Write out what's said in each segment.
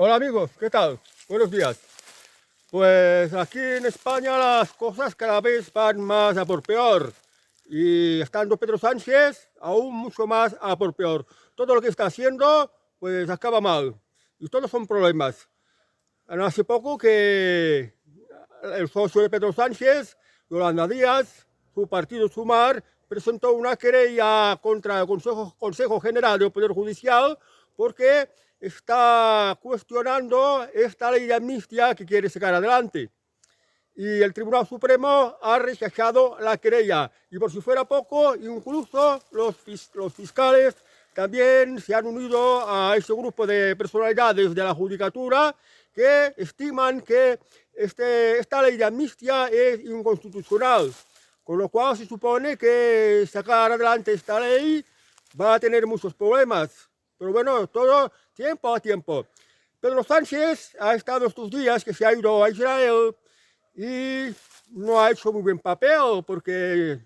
Hola amigos, ¿qué tal? Buenos días. Pues aquí en España las cosas cada vez van más a por peor. Y estando Pedro Sánchez, aún mucho más a por peor. Todo lo que está haciendo, pues acaba mal. Y todos son problemas. Hace poco que el socio de Pedro Sánchez, Yolanda Díaz, su partido Sumar, presentó una querella contra el Consejo General del Poder Judicial porque está cuestionando esta ley de amnistía que quiere sacar adelante. Y el Tribunal Supremo ha rechazado la querella. Y por si fuera poco, incluso los fiscales también se han unido a ese grupo de personalidades de la judicatura que estiman que esta ley de amnistía es inconstitucional. Con lo cual se supone que sacar adelante esta ley va a tener muchos problemas. Pero bueno, todo tiempo a tiempo. Pedro Sánchez ha estado estos días que se ha ido a Israel y no ha hecho muy buen papel porque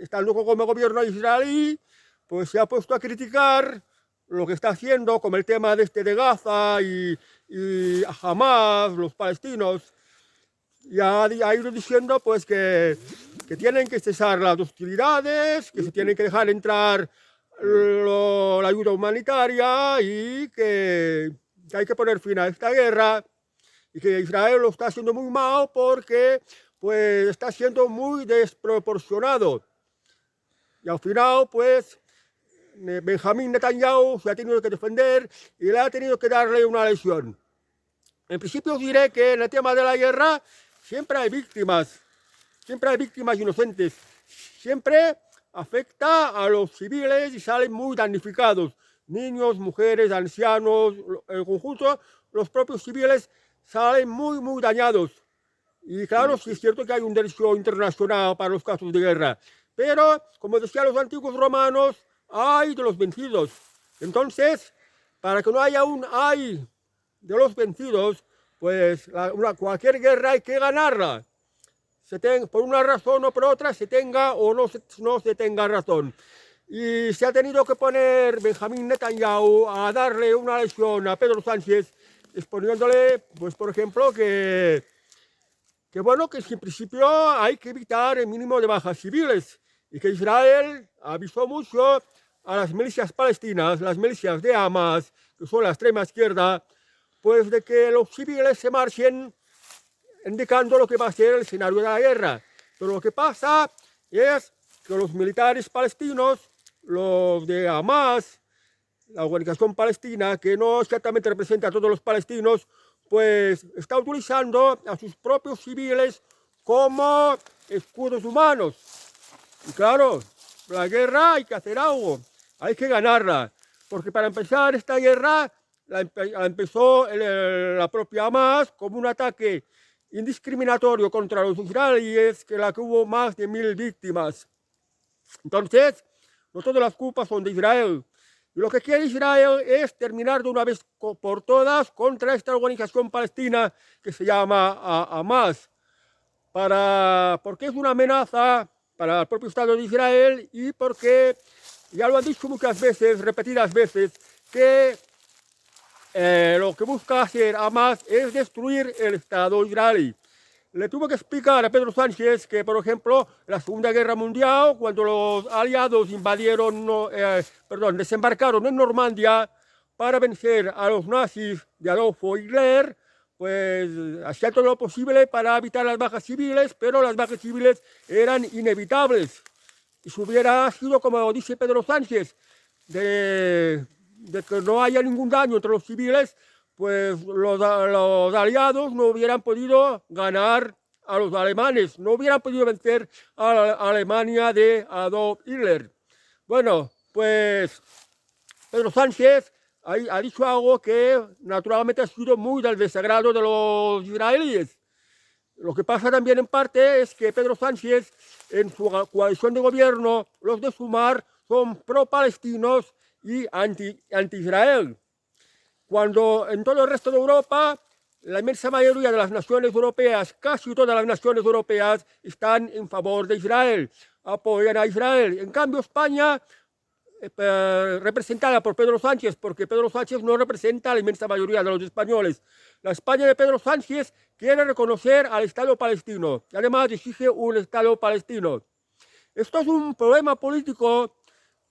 estando como gobierno israelí, pues se ha puesto a criticar lo que está haciendo, como el tema de Gaza y Hamas, los palestinos, y ha ido diciendo pues que tienen que cesar las hostilidades, que se tienen que dejar entrar la ayuda humanitaria y que hay que poner fin a esta guerra y que Israel lo está haciendo muy mal porque pues está siendo muy desproporcionado. Y al final pues Benjamín Netanyahu se ha tenido que defender y le ha tenido que darle una lección. En principio os diré que en el tema de la guerra siempre hay víctimas inocentes, siempre afecta a los civiles y salen muy damnificados, niños, mujeres, ancianos, en conjunto los propios civiles salen muy dañados. Y claro, sí es cierto que hay un derecho internacional para los casos de guerra, pero como decían los antiguos romanos, hay de los vencidos. Entonces, para que no haya un ay de los vencidos, pues cualquier guerra hay que ganarla. Por una razón o por otra, se tenga o no se tenga razón. Y se ha tenido que poner Benjamín Netanyahu a darle una lección a Pedro Sánchez, exponiéndole, pues por ejemplo, que bueno, que en principio hay que evitar el mínimo de bajas civiles y que Israel avisó mucho a las milicias palestinas, las milicias de Hamas, que son la extrema izquierda, pues de que los civiles se marchen indicando lo que va a ser el escenario de la guerra. Pero lo que pasa es que los militares palestinos, los de Hamas, la organización palestina, que no exactamente representa a todos los palestinos, pues está utilizando a sus propios civiles como escudos humanos. Y claro, la guerra hay que hacer algo, hay que ganarla, porque para empezar esta guerra la empezó la propia Hamas como un ataque indiscriminatorio contra los israelíes, que hubo más de 1000 víctimas. Entonces, no todas las culpas son de Israel. Y lo que quiere Israel es terminar de una vez por todas contra esta organización palestina que se llama Hamas, porque es una amenaza para el propio Estado de Israel y porque, ya lo han dicho muchas veces, repetidas veces, que lo que busca hacer Hamas es destruir el Estado israelí. Le tuvo que explicar a Pedro Sánchez que, por ejemplo, la Segunda Guerra Mundial, cuando los aliados desembarcaron en Normandía para vencer a los nazis de Adolfo Hitler, pues hacía todo lo posible para evitar las bajas civiles, pero las bajas civiles eran inevitables. Y si hubiera sido, como dice Pedro Sánchez, de que no haya ningún daño entre los civiles, pues los aliados no hubieran podido ganar a los alemanes, no hubieran podido vencer a la Alemania de Adolf Hitler. Bueno, pues Pedro Sánchez ha dicho algo que naturalmente ha sido muy del desagrado de los israelíes. Lo que pasa también en parte es que Pedro Sánchez, en su coalición de gobierno, los de Sumar, son pro-palestinos y anti-Israel. Cuando en todo el resto de Europa, la inmensa mayoría de las naciones europeas, casi todas las naciones europeas, están en favor de Israel, apoyan a Israel. En cambio, España representada por Pedro Sánchez, porque Pedro Sánchez no representa a la inmensa mayoría de los españoles. La España de Pedro Sánchez quiere reconocer al Estado palestino y además exige un Estado palestino. Esto es un problema político,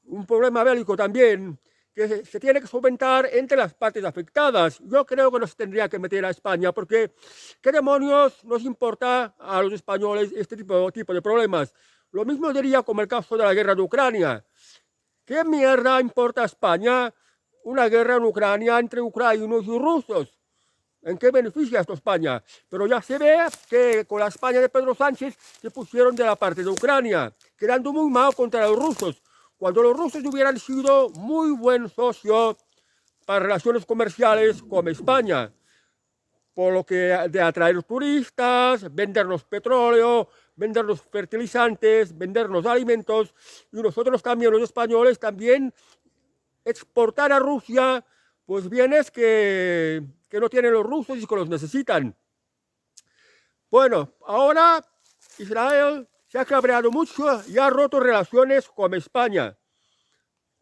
un problema bélico también, que se tiene que solventar entre las partes afectadas. Yo creo que no se tendría que meter a España, porque ¿qué demonios nos importa a los españoles este tipo de problemas? Lo mismo diría como el caso de la guerra de Ucrania. ¿Qué mierda importa a España una guerra en Ucrania entre ucranianos y rusos? ¿En qué beneficia esto a España? Pero ya se ve que con la España de Pedro Sánchez se pusieron de la parte de Ucrania, quedando muy mal contra los rusos, cuando los rusos hubieran sido muy buen socio para relaciones comerciales con España, por lo que de atraer turistas, vendernos petróleo, vendernos fertilizantes, vendernos alimentos, y nosotros también, los españoles, también exportar a Rusia pues bienes que no tienen los rusos y que los necesitan. Bueno, ahora Israel se ha cabreado mucho y ha roto relaciones con España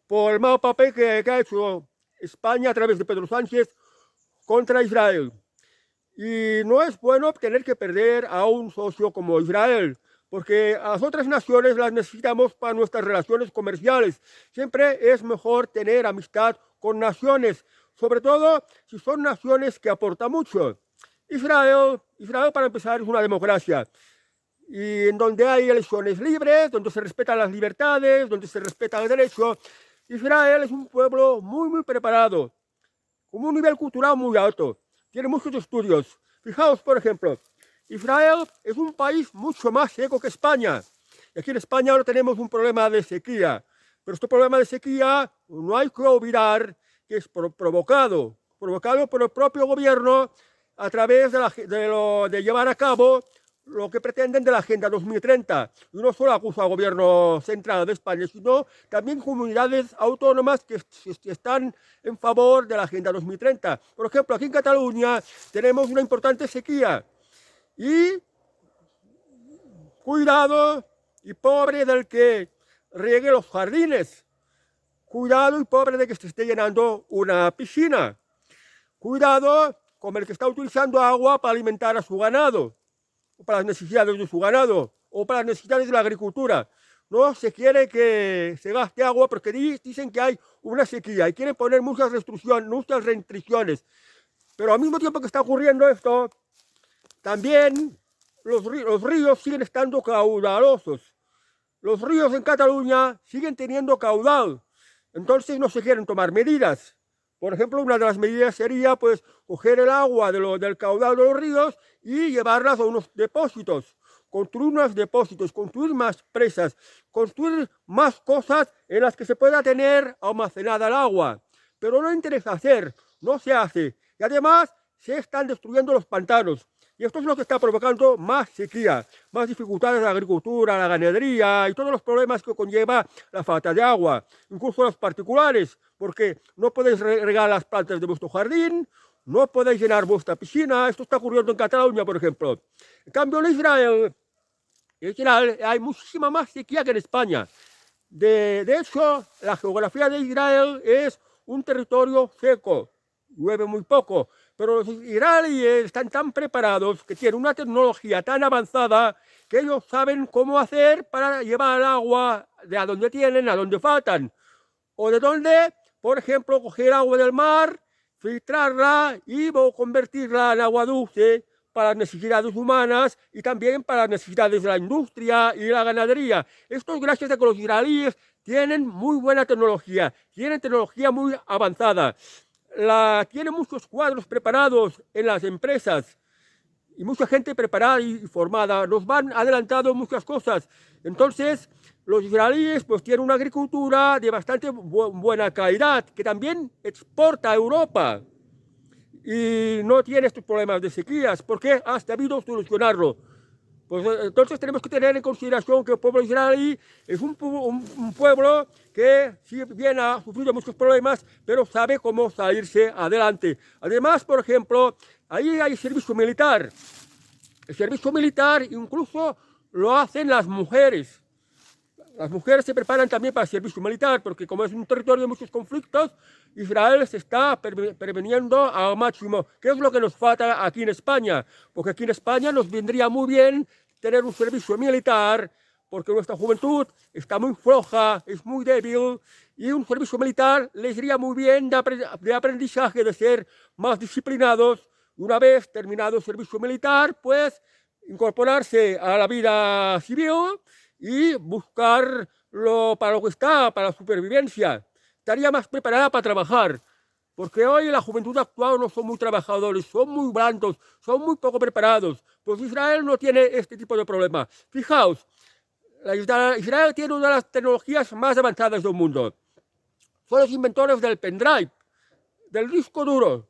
por el mal papel que ha hecho España a través de Pedro Sánchez contra Israel. Y no es bueno tener que perder a un socio como Israel, porque a las otras naciones las necesitamos para nuestras relaciones comerciales. Siempre es mejor tener amistad con naciones, sobre todo si son naciones que aportan mucho. Israel para empezar, es una democracia, y en donde hay elecciones libres, donde se respetan las libertades, donde se respeta el derecho. Israel es un pueblo muy preparado, con un nivel cultural muy alto. Tiene muchos estudios. Fijaos, por ejemplo, Israel es un país mucho más seco que España. Y aquí en España ahora tenemos un problema de sequía. Pero este problema de sequía no hay que olvidar que es provocado por el propio gobierno a través de llevar a cabo lo que pretenden de la Agenda 2030. Y no solo acusa al gobierno central de España, sino también comunidades autónomas que están en favor de la Agenda 2030. Por ejemplo, aquí en Cataluña tenemos una importante sequía. Y cuidado y pobre del que riegue los jardines. Cuidado y pobre de que se esté llenando una piscina. Cuidado con el que está utilizando agua para alimentar a su ganado, o para las necesidades de su ganado, o para las necesidades de la agricultura. No se quiere que se gaste agua porque dicen que hay una sequía y quieren poner muchas restricciones. Pero al mismo tiempo que está ocurriendo esto, también los ríos siguen estando caudalosos. Los ríos en Cataluña siguen teniendo caudal. Entonces no se quieren tomar medidas. Por ejemplo, una de las medidas sería pues coger el agua del caudal de los ríos y llevarlas a unos depósitos, construir unos depósitos, construir más presas, construir más cosas en las que se pueda tener almacenada el agua. Pero no interesa hacer, no se hace. Y además se están destruyendo los pantanos. Y esto es lo que está provocando más sequía, más dificultades en la agricultura, la ganadería y todos los problemas que conlleva la falta de agua. Incluso los particulares, porque no podéis regar las plantas de vuestro jardín, no podéis llenar vuestra piscina. Esto está ocurriendo en Cataluña, por ejemplo. En cambio, en Israel hay muchísima más sequía que en España. De hecho, la geografía de Israel es un territorio seco, llueve muy poco. Pero los israelíes están tan preparados que tienen una tecnología tan avanzada que ellos saben cómo hacer para llevar el agua de a donde tienen, a donde faltan. O de donde, por ejemplo, coger agua del mar, filtrarla y convertirla en agua dulce para las necesidades humanas y también para las necesidades de la industria y la ganadería. Esto es gracias a que los israelíes tienen muy buena tecnología, tienen tecnología muy avanzada. Tiene muchos cuadros preparados en las empresas y mucha gente preparada y formada. Nos van adelantando muchas cosas. Entonces, los israelíes pues tienen una agricultura de bastante buena calidad que también exporta a Europa y no tiene estos problemas de sequías porque ha sabido solucionarlo. Pues entonces tenemos que tener en consideración que el pueblo israelí es un pueblo que, si bien ha sufrido muchos problemas, pero sabe cómo salirse adelante. Además, por ejemplo, ahí hay servicio militar. El servicio militar incluso lo hacen las mujeres. Las mujeres se preparan también para el servicio militar, porque como es un territorio de muchos conflictos, Israel se está preveniendo al máximo. ¿Qué es lo que nos falta aquí en España? Porque aquí en España nos vendría muy bien tener un servicio militar, porque nuestra juventud está muy floja, es muy débil, y un servicio militar les iría muy bien de aprendizaje, de ser más disciplinados. Una vez terminado el servicio militar, pues incorporarse a la vida civil y buscar para lo que está, para la supervivencia. Estaría más preparada para trabajar, porque hoy la juventud actual no son muy trabajadores, son muy blandos, son muy poco preparados. Pues Israel no tiene este tipo de problema. Fijaos, Israel tiene una de las tecnologías más avanzadas del mundo. Son los inventores del pendrive, del disco duro.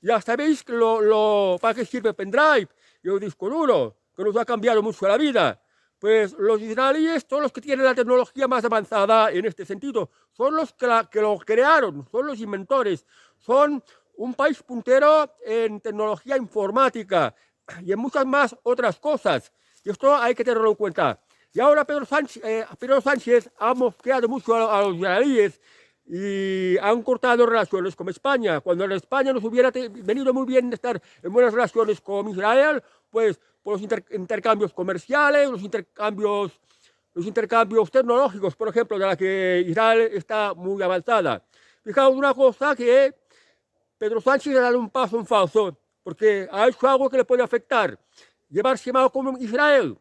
Ya sabéis para qué sirve el pendrive y el disco duro, que nos ha cambiado mucho la vida. Pues los israelíes son los que tienen la tecnología más avanzada en este sentido. Son los que lo crearon, son los inventores. Son un país puntero en tecnología informática y en muchas más otras cosas. Y esto hay que tenerlo en cuenta. Y ahora Pedro Sánchez ha mosqueado mucho a los israelíes y han cortado relaciones con España. Cuando en España nos hubiera venido muy bien estar en buenas relaciones con Israel, pues por los intercambios comerciales, los intercambios tecnológicos, por ejemplo, de la que Israel está muy avanzada. Fijaos una cosa, que Pedro Sánchez ha dado un paso en falso, porque ha hecho algo que le puede afectar, llevarse mal con Israel.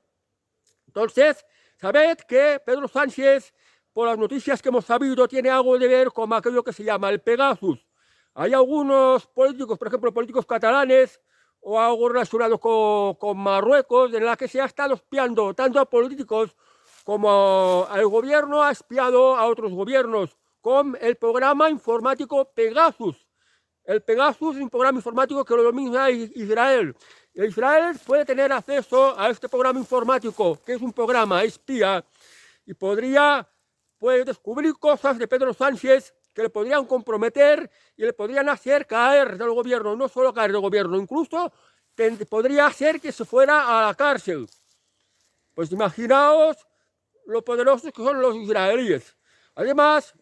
Entonces, sabed que Pedro Sánchez, por las noticias que hemos sabido, tiene algo de ver con aquello que se llama el Pegasus. Hay algunos políticos, por ejemplo, políticos catalanes, o algo relacionado con Marruecos, en la que se ha estado espiando tanto a políticos como al gobierno ha espiado a otros gobiernos con el programa informático Pegasus. El Pegasus es un programa informático que lo domina Israel. Israel puede tener acceso a este programa informático, que es un programa espía, y puede descubrir cosas de Pedro Sánchez que le podrían comprometer y le podrían hacer caer del gobierno, no solo caer del gobierno, incluso podría hacer que se fuera a la cárcel. Pues imaginaos lo poderosos que son los israelíes. Además,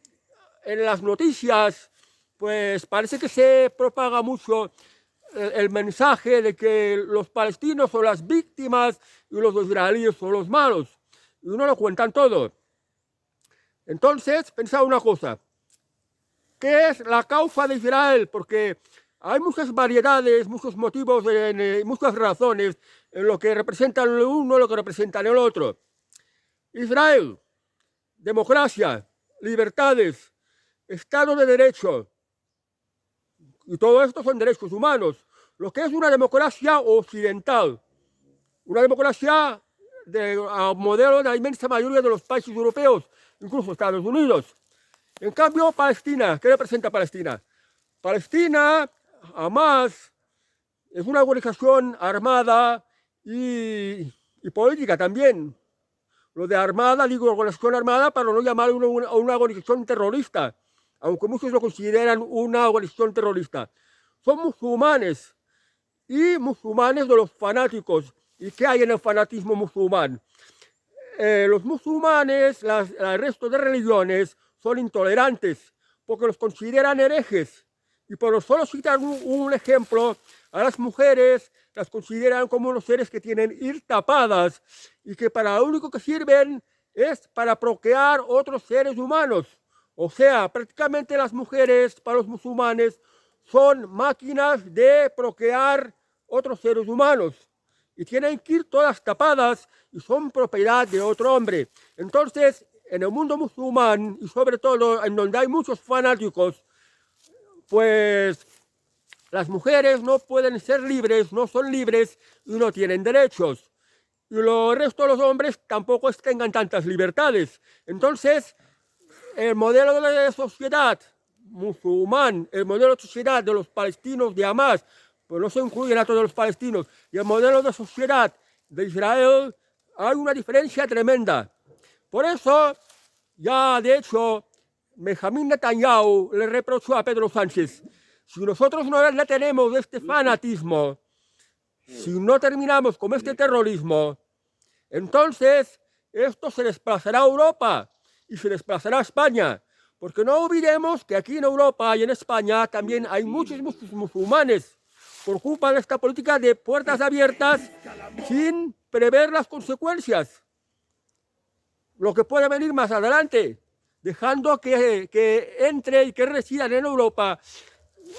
en las noticias, pues parece que se propaga mucho el mensaje de que los palestinos son las víctimas y los israelíes son los malos. Y no lo cuentan todo. Entonces, pensad una cosa. ¿Qué es la causa de Israel? Porque hay muchas variedades, muchos motivos, muchas razones en lo que representan el uno, lo que representan el otro. Israel, democracia, libertades, Estado de Derecho, y todo esto son derechos humanos. Lo que es una democracia occidental, una democracia a modelo de la inmensa mayoría de los países europeos, incluso Estados Unidos. En cambio, Palestina, ¿qué representa Palestina? Palestina, Hamas, es una organización armada y política también. Lo de armada, digo organización armada para no llamarlo una organización terrorista, aunque muchos lo consideran una organización terrorista. Son musulmanes, y musulmanes de los fanáticos. ¿Y qué hay en el fanatismo musulmán? Los musulmanes, el resto de religiones, son intolerantes porque los consideran herejes. Y por solo citar un ejemplo, a las mujeres las consideran como unos seres que tienen ir tapadas y que para lo único que sirven es para procrear otros seres humanos. O sea, prácticamente las mujeres para los musulmanes son máquinas de procrear otros seres humanos y tienen que ir todas tapadas y son propiedad de otro hombre. Entonces, en el mundo musulmán y sobre todo en donde hay muchos fanáticos, pues las mujeres no pueden ser libres, no son libres y no tienen derechos. Y el resto de los hombres tampoco tengan tantas libertades. Entonces, el modelo de sociedad musulmán, el modelo de sociedad de los palestinos de Hamas, pues no se incluyen a todos los palestinos, y el modelo de sociedad de Israel, hay una diferencia tremenda. Por eso, ya de hecho, Benjamín Netanyahu le reprochó a Pedro Sánchez: si nosotros no detenemos este fanatismo, si no terminamos con este terrorismo, entonces esto se desplazará a Europa y se desplazará a España. Porque no olvidemos que aquí en Europa y en España también hay muchos musulmanes por culpa de esta política de puertas abiertas sin prever las consecuencias, lo que puede venir más adelante, dejando que entre y que residan en Europa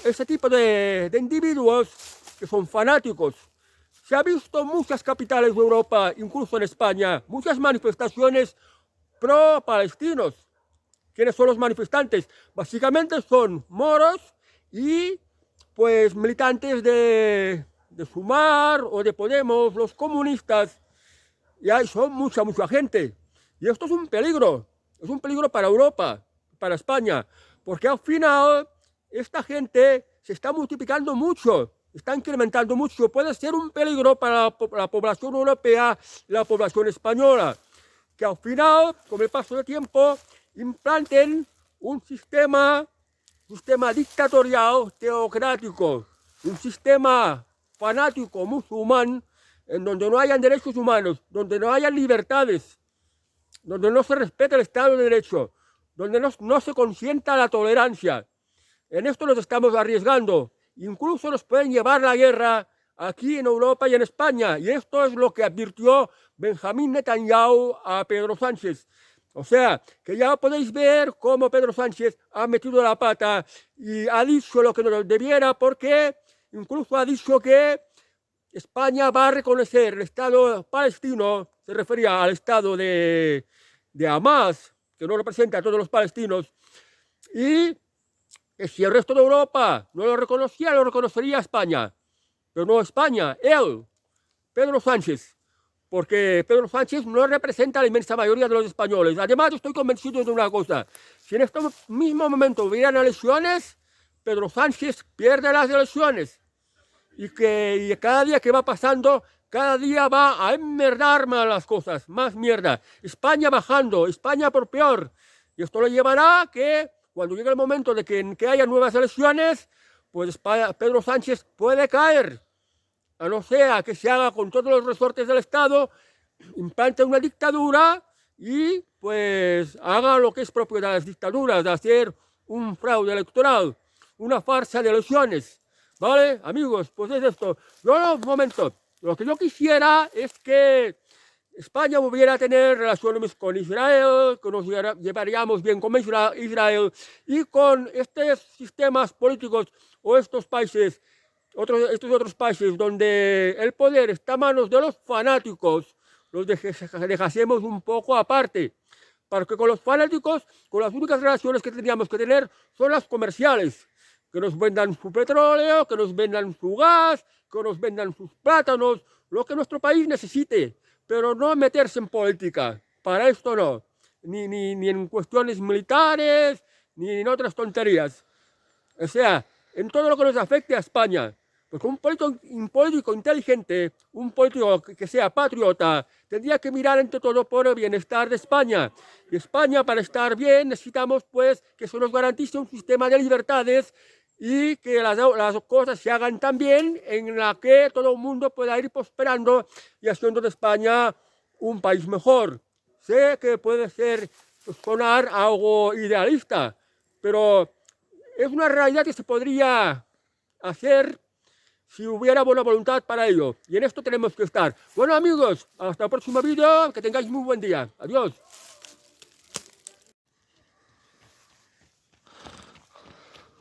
ese tipo de individuos que son fanáticos. Se ha visto en muchas capitales de Europa, incluso en España, muchas manifestaciones pro-palestinos. ¿Quiénes son los manifestantes? Básicamente son moros y pues militantes de Sumar o de Podemos, los comunistas. Y ahí son mucha gente. Y esto es un peligro para Europa, para España, porque al final esta gente se está multiplicando mucho, está incrementando mucho, puede ser un peligro para la población europea y la población española, que al final, con el paso del tiempo, implanten un sistema dictatorial teocrático, un sistema fanático musulmán, en donde no hayan derechos humanos, donde no hayan libertades, donde no se respete el Estado de Derecho, donde no se consienta la tolerancia. En esto nos estamos arriesgando. Incluso nos pueden llevar la guerra aquí en Europa y en España. Y esto es lo que advirtió Benjamín Netanyahu a Pedro Sánchez. O sea, que ya podéis ver cómo Pedro Sánchez ha metido la pata y ha dicho lo que no debiera, porque incluso ha dicho que España va a reconocer el Estado palestino, se refería al Estado de Hamas, que no representa a todos los palestinos, y que si el resto de Europa no lo reconocía, lo reconocería España. Pero no España, él, Pedro Sánchez, porque Pedro Sánchez no representa a la inmensa mayoría de los españoles. Además, estoy convencido de una cosa: si en este mismo momento hubieran elecciones, Pedro Sánchez pierde las elecciones. Y que cada día que va pasando, cada día va a enmerdar más las cosas, más mierda. España bajando, España por peor. Y esto lo llevará a que cuando llegue el momento de que haya nuevas elecciones, pues Pedro Sánchez puede caer. A no ser que se haga con todos los resortes del Estado, implante una dictadura y pues haga lo que es propio de las dictaduras, de hacer un fraude electoral, una farsa de elecciones. ¿Vale, amigos? Pues es esto. Yo, un momento, lo que yo quisiera es que España volviera a tener relaciones con Israel, que nos llevaríamos bien con Israel y con estos sistemas políticos o estos países, estos otros países donde el poder está a manos de los fanáticos, los dejásemos un poco aparte. Porque con los fanáticos, con las únicas relaciones que tendríamos que tener son las comerciales. Que nos vendan su petróleo, que nos vendan su gas, que nos vendan sus plátanos, lo que nuestro país necesite, pero no meterse en política. Para esto no, ni en cuestiones militares, ni en otras tonterías. O sea, en todo lo que nos afecte a España. Porque un político inteligente, un político que sea patriota, tendría que mirar entre todo por el bienestar de España. Y España, para estar bien, necesitamos pues que se nos garantice un sistema de libertades y que las cosas se hagan tan bien en la que todo el mundo pueda ir prosperando y haciendo de España un país mejor. Sé que puede sonar algo idealista, pero es una realidad que se podría hacer si hubiera buena voluntad para ello. Y en esto tenemos que estar. Bueno, amigos, hasta el próximo vídeo. Que tengáis muy buen día. Adiós.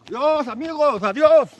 Adiós, amigos. Adiós.